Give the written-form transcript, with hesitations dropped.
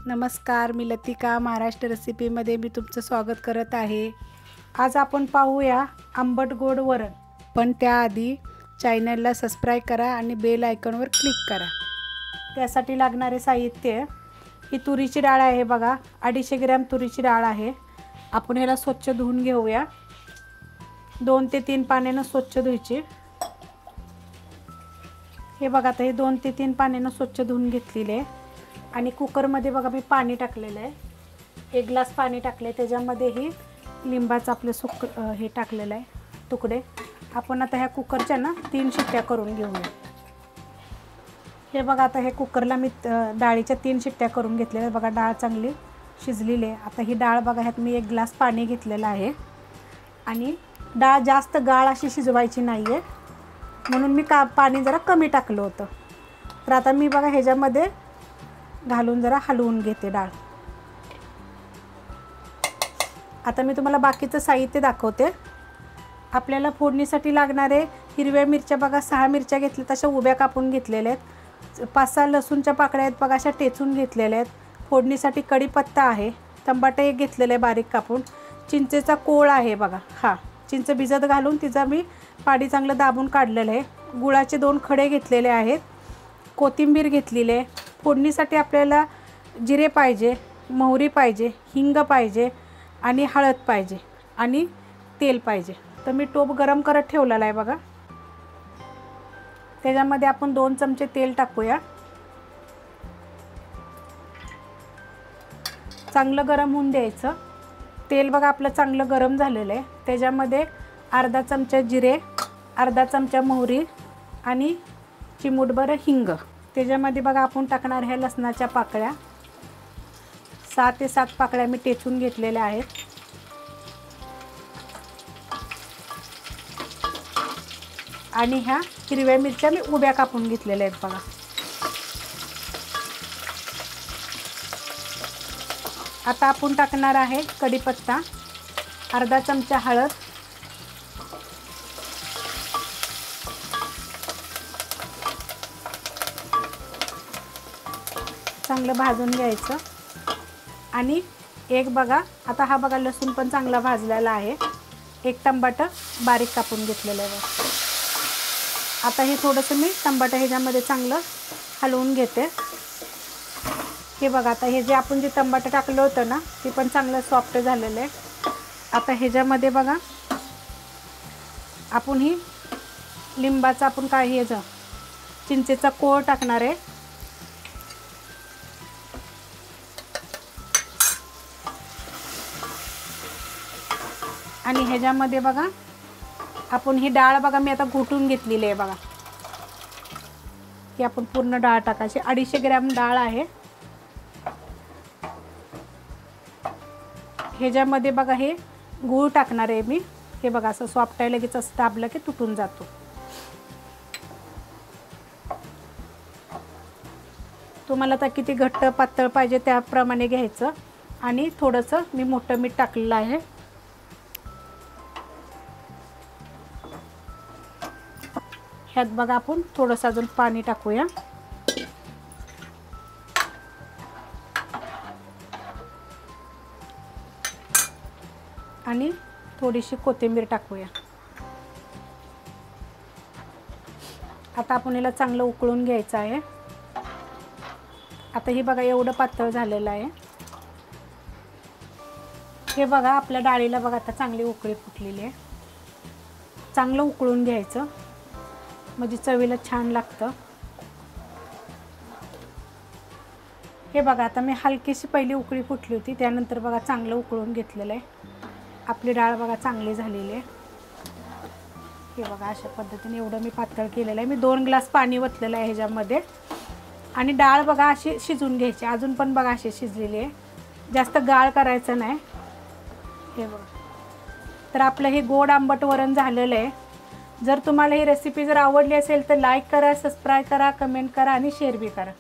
नमस्कार, मी लतिका महाराष्ट्र रेसिपीमध्ये मी तुमचं स्वागत करत आहे। आज आपण पाहूया आंबट गोड वरण। पण त्याआधी चॅनलला सबस्क्राइब करा आणि बेल आयकॉनवर क्लिक करा। त्यासाठी लागणारे साहित्य ही तुरीची डाळ आहे बघा, 250 ग्रॅम तुरीची डाळ आहे। आपण ह्याला स्वच्छ धुवून घेऊया। 2 ते 3 पाण्याने स्वच्छ धुवायची। हे बघा, आता हे 2 ते 3 पाण्याने स्वच्छ धुवून घेतलेले आहे। आणि कुकर मध्ये बघा मी पाणी टाकलेलं आहे। 1 ग्लास पाणी टाकले, त्याच्यामध्ये ही लिंबाचं आपलं हे टाकलेलं आहे तुकडे। आपण आता ह्या कुकरच्या ना 3 शिट्ट्या करून घेऊया। हे बघा, आता हे कुकरला मी डाळीच्या 3 शिट्ट्या करून घेतलेल्या बघा। डाळ चांगली शिजलेली आहे। आता ही डाळ बघा, ह्यात मी 1 ग्लास पाणी घेतलेलं आहे। आणि डाळ जास्त गाळ अशी शिजवायची नाहीये, म्हणून मी पाणी जरा कमी टाकलं होतं। तर आता मी बघा ह्याच्यामध्ये घालून जरा हलवून घेते डाळ। आता मी तुम्हाला बाकीचं साहित्य दाखवते। आपल्याला फोडणीसाठी लागणारे हिरव्या मिरच्या बघा, 6 मिरच्या घेतल्या, तशा उभ्या कापून घेतलेल्या आहेत। 5-6 लसूणच्या पाकळ्या आहेत बघा, अशा ठेचून घेतलेल्या आहेत। फोडणीसाठी कढीपत्ता आहे, टमाटे एक घेतलेले आहे बारीक कापून, चिंचेचा कोळ आहे बघा, हा चिंच भिजत घालून तिचा मी पाणी चांगलं दाबून काढलेलं आहे। गुळाचे 2 खडे घेतलेले आहेत, कोथिंबीर घेतलेली आहे। फोडणीसाठी आपल्याला जिरे पाहिजे, मोहरी पाहिजे, हिंग पाहिजे आणि हळद पाहिजे आणि तेल पाहिजे। तर मी टोप गरम करत ठेवलेला आहे बघा। त्याच्यामध्ये आपण 2 चमचे तेल टाकूया। चांगलं गरम होऊन द्यायचं। तेल बघा आपलं चांगलं गरम झालेलं आहे। त्याच्यामध्ये अर्धा चमचा जिरे, अर्धा चमचा मोहरी आणि चिमूटभर हिंग। त्याच्यामध्ये बघा आपण टाकणार ह्या लसणाच्या पाकळ्या, 6 ते 7 पाकळ्या मी टेचून घेतलेल्या आहेत। आणि ह्या हिरव्या मिरच्या मी उभ्या कापून घेतलेल्या आहेत बघा। आता आपण टाकणार आहे कढीपत्ता, अर्धा चमचा हळद, चांगलं भाजून घ्यायचं। आणि एक बघा, आता हा बघा लसूण पण चांगला भाजलेला आहे। 1 टमाटर बारीक कापून घेतलेलं आहे। आता हे थोडंसं मी टमाटर ह्याच्यामध्ये चांगलं हलवून घेते। हे बघा, आता हे जे आपण जे टमाटर टाकलं होतं ना, ते पण चांगलं सॉफ्ट झालेलं आहे। आता ह्याच्यामध्ये बघा आपण ही लिंबाचा आपण काय ह्याचं चिंचेचा कोळ टाकणार आहे। आणि ह्याच्यामध्ये बघा आपण ही डाळ बघा मी आता घोटून घेतलेली आहे बघा। ही आपण पूर्ण डाळ टाकायची, 250 ग्रॅम डाळ आहे। ह्याच्यामध्ये बघा हे गूळ टाकणार आहे मी। हे बघा असं सॉफ्ट आहे, लगेच असं दाबलं की तुटून जातो। तुम्हाला आता किती घट्ट पातळ पाहिजे त्याप्रमाणे घ्यायचं। आणि थोडंसं मी मोठं मीठ टाकलेलं आहे। ह्यात बघा आपण थोडंसं अजून पाणी टाकूया। आणि थोडीशी कोथिंबीर टाकूया। आता आपण याला चांगलं उकळून घ्यायचं आहे। आता हे बघा एवढं पातळ झालेलं आहे। हे बघा आपल्या डाळीला बघा आता चांगली उकळी फुटलेली आहे। चांगलं उकळून घ्यायचं, म्हणजे चवीला छान लागतं। हे बघा, आता मी हलकीशी पहिली उकळी फुटली होती, त्यानंतर बघा चांगलं उकळून घेतलेलं आहे। आपली डाळ बघा चांगली झालेली आहे। हे बघा अशा पद्धतीने एवढं मी पातळ केलेलं आहे। मी 2 ग्लास पाणी ओतलेलं आहे ह्याच्यामध्ये। आणि डाळ बघा अशी शिजून घ्यायची, अजून पण बघा अशी शिजलेली आहे, जास्त गाळ करायचं नाही। हे बघा, तर आपलं हे गोड आंबट वरण झालेलं आहे। जर तुम्हाला ही रेसिपी जर आवडली असेल तर लाईक करा, सबस्क्राइब करा, कमेंट करा आणि शेअर बी करा।